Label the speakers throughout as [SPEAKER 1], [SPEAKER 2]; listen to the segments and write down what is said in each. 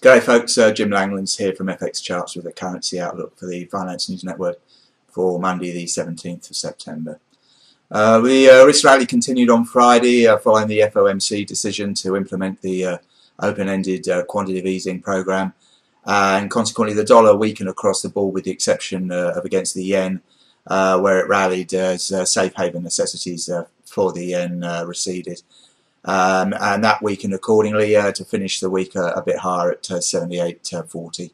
[SPEAKER 1] G'day folks, Jim Langlands here from FX Charts with a currency outlook for the Finance News Network for Monday the 17th of September. The risk rally continued on Friday following the FOMC decision to implement the open-ended quantitative easing program, and consequently the dollar weakened across the board with the exception of against the yen, where it rallied as safe haven necessities for the yen receded. And that weakened accordingly to finish the week a bit higher at 78.40.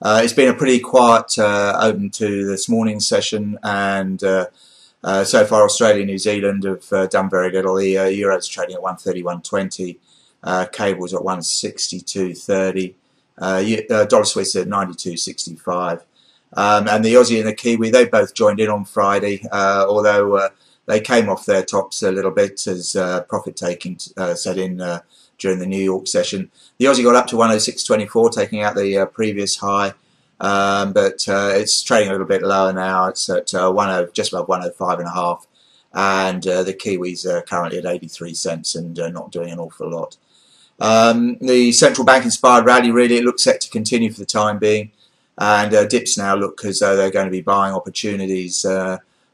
[SPEAKER 1] It's been a pretty quiet open to this morning's session, and so far Australia and New Zealand have done very little. The euro's trading at 131.20, cable's at 162.30, dollar Swiss at 92.65, and the Aussie and the Kiwi, they both joined in on Friday, although they came off their tops a little bit as profit taking set in during the New York session. The Aussie got up to 106.24, taking out the previous high, but it's trading a little bit lower now. It's at just above 105.5, and the Kiwis are currently at 83 cents and not doing an awful lot. The central bank inspired rally really, it looks set to continue for the time being, and dips now look as though they're going to be buying opportunities.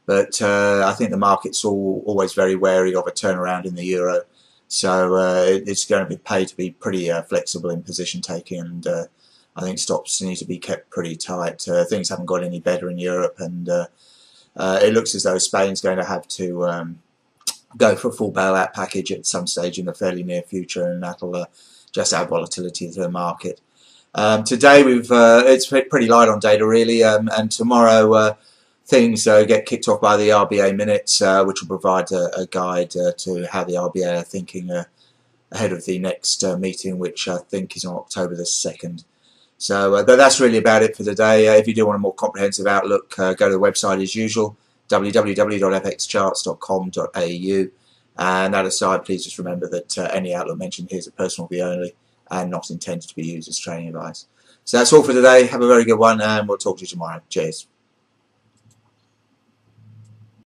[SPEAKER 1] But I think the market's always very wary of a turnaround in the euro, so it's going to be paid to be pretty flexible in position taking, and I think stops need to be kept pretty tight. Things haven't got any better in Europe, and it looks as though Spain's going to have to go for a full bailout package at some stage in the fairly near future, and that'll just add volatility to the market. Today it's pretty light on data really, and tomorrow things get kicked off by the RBA minutes, which will provide a guide to how the RBA are thinking ahead of the next meeting, which I think is on October the 2nd. So that's really about it for today. If you do want a more comprehensive outlook, go to the website as usual, www.fxcharts.com.au. And that aside, please just remember that any outlook mentioned here is a personal view only and not intended to be used as trading advice. So that's all for today. Have a very good one, and we'll talk to you tomorrow. Cheers.